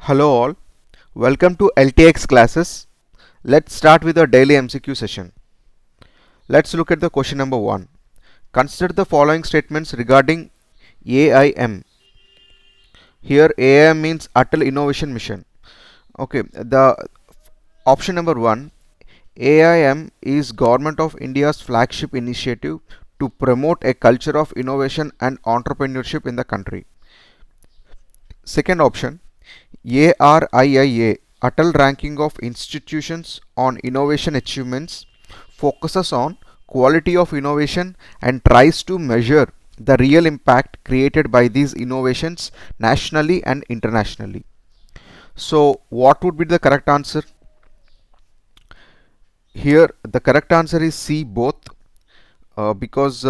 Hello all, welcome to LTX classes. Let's start with our daily MCQ session. Let's look at the question number 1. Consider the following statements regarding AIM. Here AIM means Atal Innovation Mission. Okay, the option number 1, AIM is Government of India's flagship initiative to promote a culture of innovation and entrepreneurship in the country. Second option, ARIIA, Atal Ranking of Institutions on Innovation Achievements, focuses on quality of innovation and tries to measure the real impact created by these innovations nationally and internationally. So, what would be the correct answer? Here, the correct answer is C, both. Because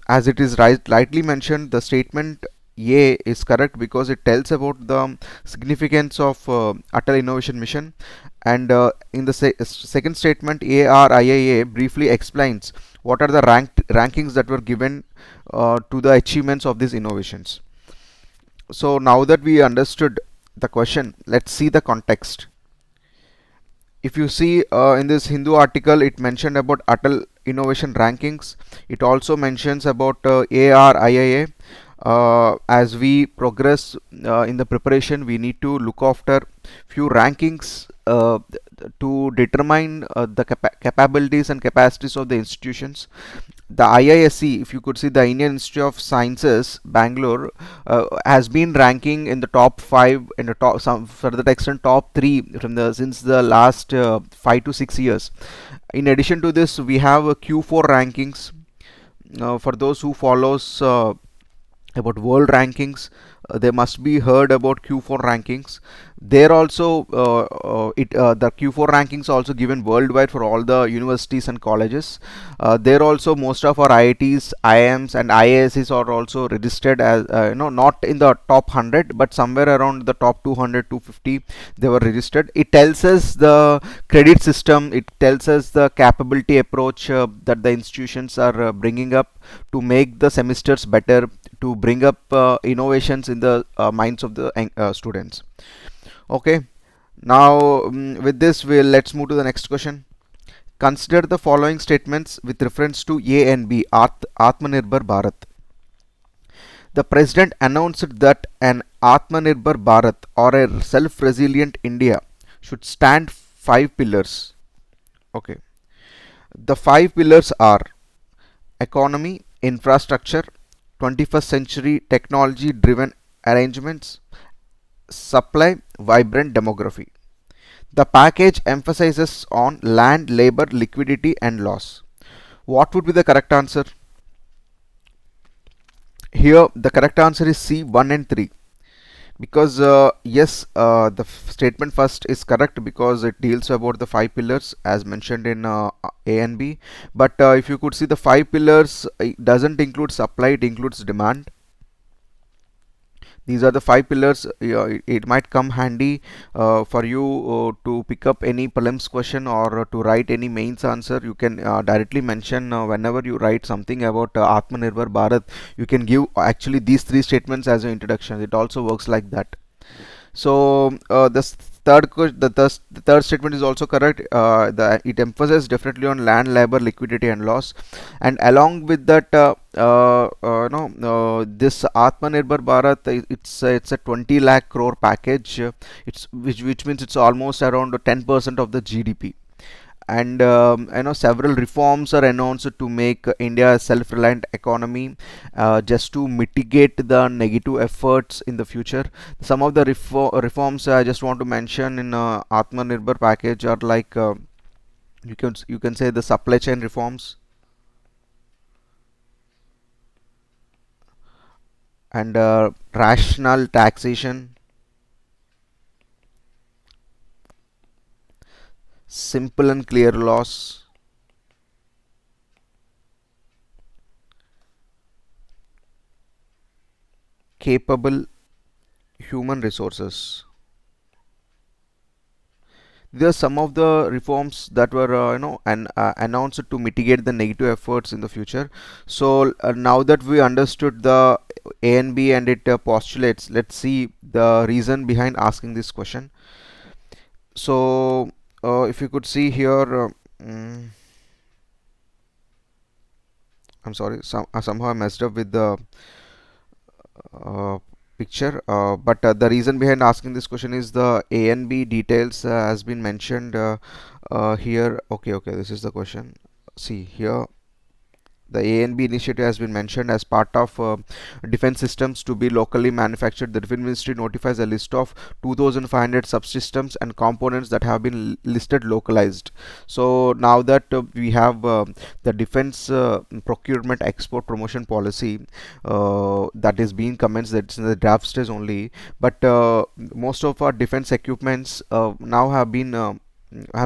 as it is rightly mentioned, the statement A is correct because it tells about the significance of Atal Innovation Mission, and in the second statement, ARIIA briefly explains what are the rankings that were given to the achievements of these innovations. So now that we understood the question, let's see the context. If you see in this Hindu article, it mentioned about Atal Innovation Rankings. It also mentions about ARIIA. As we progress in the preparation, we need to look after few rankings to determine the capabilities and capacities of the institutions. The IISc, if you could see, the Indian Institute of Sciences, Bangalore, has been ranking in the top 5, in the top, some for that extent top 3 from the since the last 5 to 6 years. In addition to this, we have Q4 rankings. For those who follows about world rankings, they must be heard about Q4 rankings. There also the Q4 rankings also given worldwide for all the universities and colleges. There also most of our IITs, IIMs and IIScs are also registered as not in the top 100 but somewhere around the top 200, 250 they were registered. It tells us the credit system, it tells us the capability approach that the institutions are bringing up to make the semesters better, to bring up innovations in the minds of the students. Okay, now with this let's move to the next question. Consider the following statements with reference to A and B. Atmanirbhar Bharat. The president announced that an Atmanirbhar Bharat or a self-resilient India should stand 5 pillars. Okay, the 5 pillars are economy, infrastructure, 21st century technology driven arrangements, supply, vibrant demography. The package emphasizes on land, labor, liquidity and loss. What would be the correct answer? Here the correct answer is C, 1 and 3. Because yes, the statement first is correct because it deals about the 5 pillars as mentioned in A and B. But if you could see, the 5 pillars, it doesn't include supply, it includes demand. These are the 5 pillars. It might come handy for you to pick up any prelims question or to write any mains answer. You can directly mention whenever you write something about Atmanirbhar Bharat, you can give actually these 3 statements as an introduction. It also works like that. So the third statement is also correct. It emphasizes definitely on land, labor, liquidity, and loss. And along with that, this Atmanirbhar Bharat, it's a 20 lakh crore package. It's which means it's almost around 10% of the GDP. And several reforms are announced to make India a self-reliant economy, just to mitigate the negative efforts in the future. Some of the reforms I just want to mention in Atmanirbhar package are like you can say the supply chain reforms and rational taxation, simple and clear laws, capable human resources. These are some of the reforms that were announced to mitigate the negative efforts in the future. So now that we understood the A and B and it postulates, let's see the reason behind asking this question. So if you could see here, mm, I'm sorry, somehow I messed up with the uh, picture, but the reason behind asking this question is the A and B details has been mentioned here. Okay, this is the question. See here, the A and B initiative has been mentioned as part of defense systems to be locally manufactured. The Defense Ministry notifies a list of 2,500 subsystems and components that have been listed localized. So now that we have the defense procurement export promotion policy that is being commenced, that's in the draft stage only, but most of our defense equipments now have been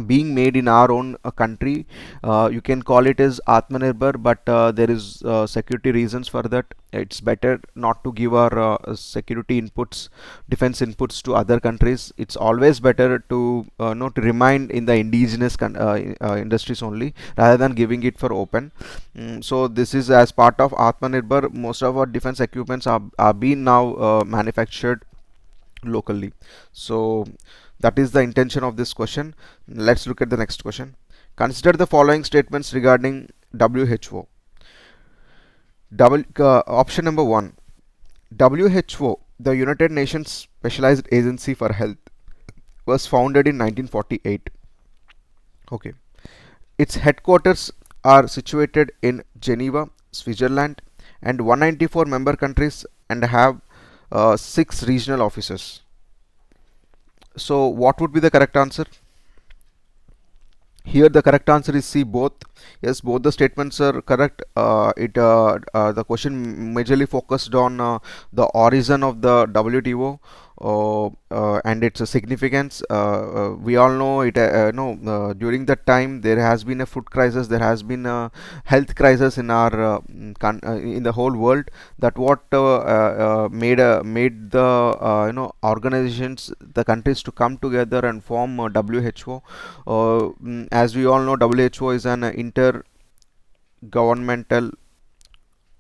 being made in our own country. You can call it as Atmanirbhar, but there is security reasons for that. It's better not to give our security inputs, defense inputs to other countries. It's always better to not remind in the indigenous industries only, rather than giving it for open. So this is as part of Atmanirbhar. Most of our defense equipments are being now manufactured locally. So that is the intention of this question. Let's look at the next question. Consider the following statements regarding WHO. Option number 1: WHO, the United Nations Specialized Agency for Health, was founded in 1948. Okay. Its headquarters are situated in Geneva, Switzerland, and 194 member countries, and have 6 regional offices. So what would be the correct answer? Here the correct answer is C, both. Yes, both the statements are correct. The question majorly focused on the origin of the WTO and its significance. We all know it. During that time there has been a food crisis. There has been a health crisis in our in the whole world. That what made the organizations, the countries to come together and form WHO. As we all know, WHO is an intergovernmental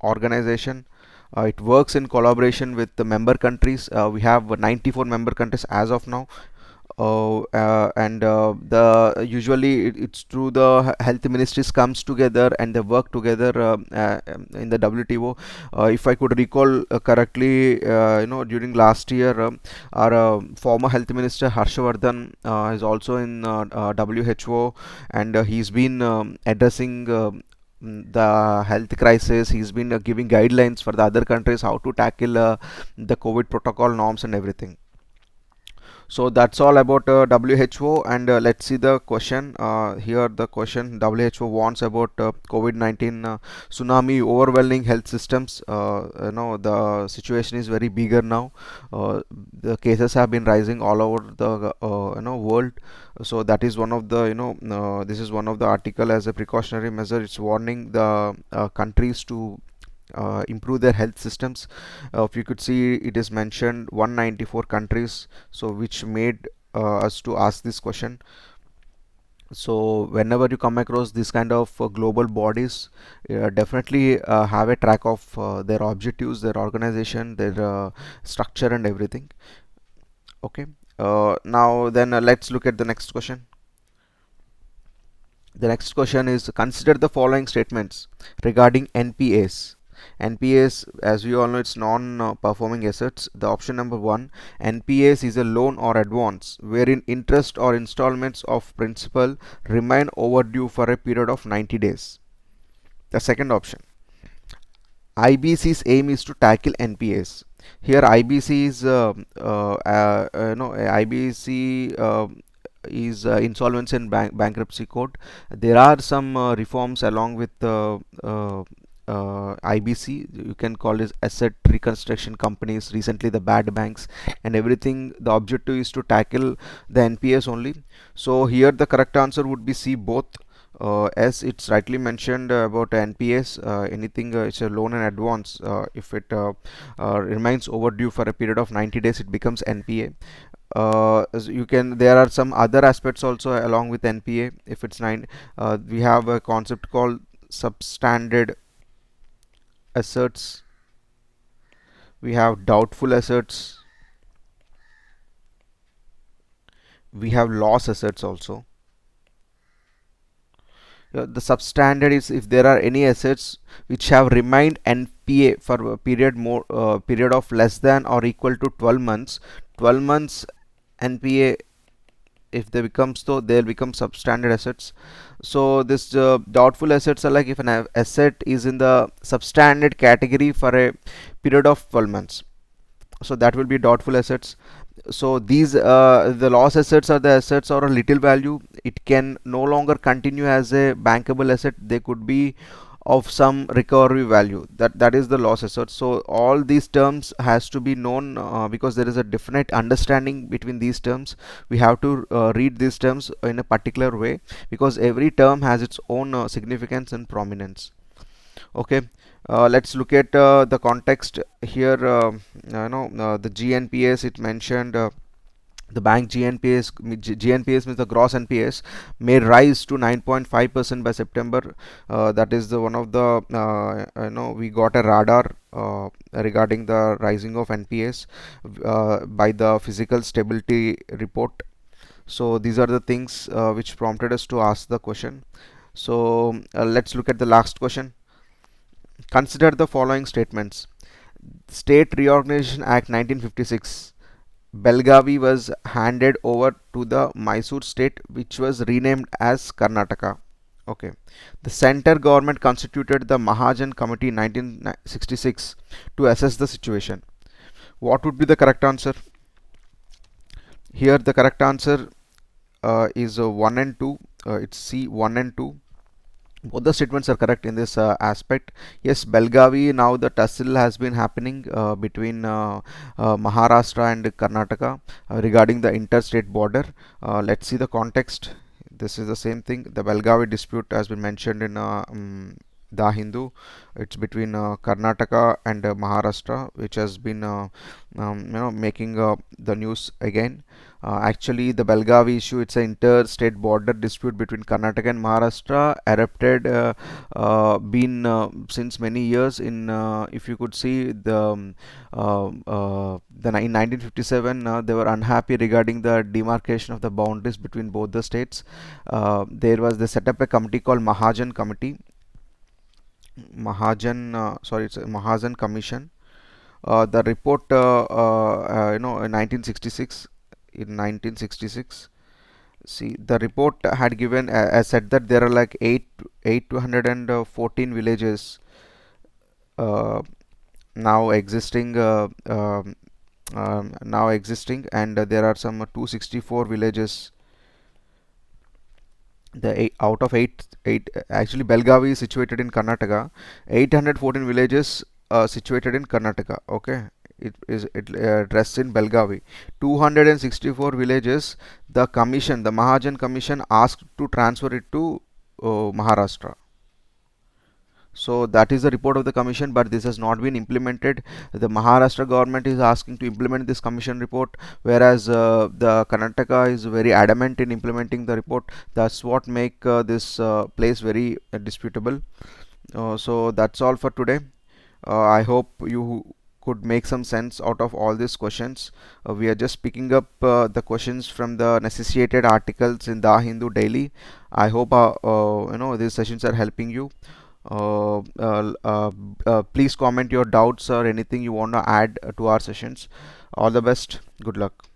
organization. It works in collaboration with the member countries. We have 94 member countries as of now. And the usually it's through the health ministries comes together and they work together in the WTO. If I could recall correctly, during last year, our former health minister Harshavardhan is also in WHO, and he's been addressing the health crisis. He's been giving guidelines for the other countries how to tackle the COVID protocol norms and everything. So that's all about WHO, and let's see the question. Here the question: WHO warns about COVID-19 tsunami overwhelming health systems. The situation is very bigger now. The cases have been rising all over the world. So that is one of the this is one of the article. As a precautionary measure, it's warning the countries to improve their health systems. If you could see, it is mentioned 194 countries, so which made us to ask this question. So whenever you come across this kind of global bodies, definitely have a track of their objectives, their organization, their structure and everything. Okay. Now then, let's look at the next question. The next question is: consider the following statements regarding NPAs. NPAs, as we all know, it's non-performing assets. The option number 1: NPAs is a loan or advance wherein interest or installments of principal remain overdue for a period of 90 days. The second option: IBC's aim is to tackle NPAs. Here IBC is IBC is Insolvency and Bankruptcy Code. There are some reforms along with IBC. You can call it asset reconstruction companies, recently the bad banks and everything. The objective is to tackle the NPAs only. So here the correct answer would be C, both. As it's rightly mentioned about NPS, anything it's a loan and advance. If it remains overdue for a period of 90 days, it becomes NPA. You can, there are some other aspects also along with NPA. If it's we have a concept called substandard assets, we have doubtful assets, we have loss assets also. The substandard is if there are any assets which have remained NPA for a period of less than or equal to 12 months. 12 months NPA, if they become so, they'll become substandard assets. So this doubtful assets are like if an asset is in the substandard category for a period of 12 months, so that will be doubtful assets. So these the loss assets are the assets or a little value, it can no longer continue as a bankable asset, they could be of some recovery value, that is the loss asset. So all these terms has to be known, because there is a definite understanding between these terms. We have to read these terms in a particular way, because every term has its own significance and prominence. Okay, let's look at the context here. The GNPS, it mentioned the bank GNPS means the gross NPS may rise to 9.5% by September. That is the one of the we got a radar regarding the rising of NPS by the physical stability report. So these are the things which prompted us to ask the question. So let's look at the last question. Consider the following statements. State Reorganization Act 1956. Belgavi was handed over to the Mysore state, which was renamed as Karnataka. Okay. The center government constituted the Mahajan Committee in 1966 to assess the situation. What would be the correct answer? Here the correct answer is 1 and 2. It's C, 1 and 2. Both the statements are correct in this aspect. Yes, Belgavi, now the tussle has been happening between Maharashtra and Karnataka regarding the interstate border. Let's see the context. This is the same thing. The Belgavi dispute has been mentioned in the Hindu. It's between Karnataka and Maharashtra, which has been making the news again. Actually, the Belgavi issue, it's an interstate border dispute between Karnataka and Maharashtra, erupted been since many years. In if you could see in 1957, they were unhappy regarding the demarcation of the boundaries between both the states. They set up a committee called Mahajan Committee. It's a Mahajan Commission. The report, in 1966. In 1966, see, the report had given said that there are like 8 to 114 villages now existing, and there are some 264 villages. Out of eight actually Belgavi is situated in Karnataka. 814 villages situated in Karnataka. Okay, it rests in Belgavi. 264 villages, the Mahajan Commission asked to transfer it to Maharashtra. So that is the report of the commission, but this has not been implemented. The Maharashtra government is asking to implement this commission report, whereas the Karnataka is very adamant in implementing the report. That's what make this place very disputable. So that's all for today. I hope you could make some sense out of all these questions. We are just picking up the questions from the necessitated articles in the Hindu daily. I hope these sessions are helping you. Please comment your doubts or anything you want to add to our sessions. All the best. Good luck.